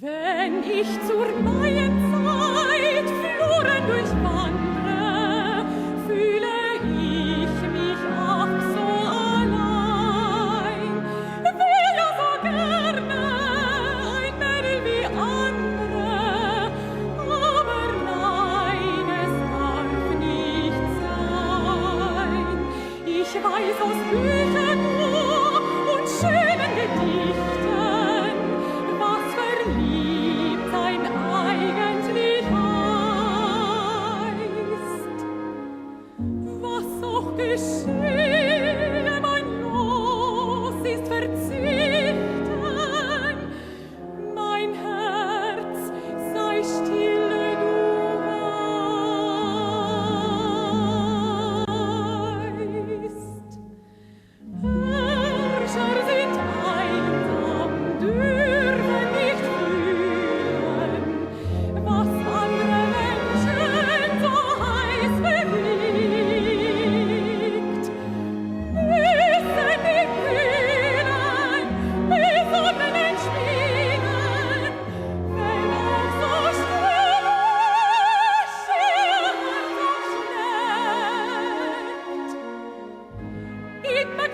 Wenn ich zur neuen Zeit Fluren durchwandre, fühle ich mich auch so allein. Will ja so gerne ein Mädel wie andere, aber nein, es darf nicht sein. Ich weiß aus Büchern nur und schönen Gedichten, was Verliebtsein eigentlich heißt. Was auch geschehe, mein Los ist verzichten. Mein Herz sei stille, du weißt. Herrscher sind einsam, dürfen nicht fühlen, was andere Menschen so heiß bewegt. Müssen die kühlen, besonnenen Spielen, wenn auch so stürmisch ihr Herz auch schlägt. Immer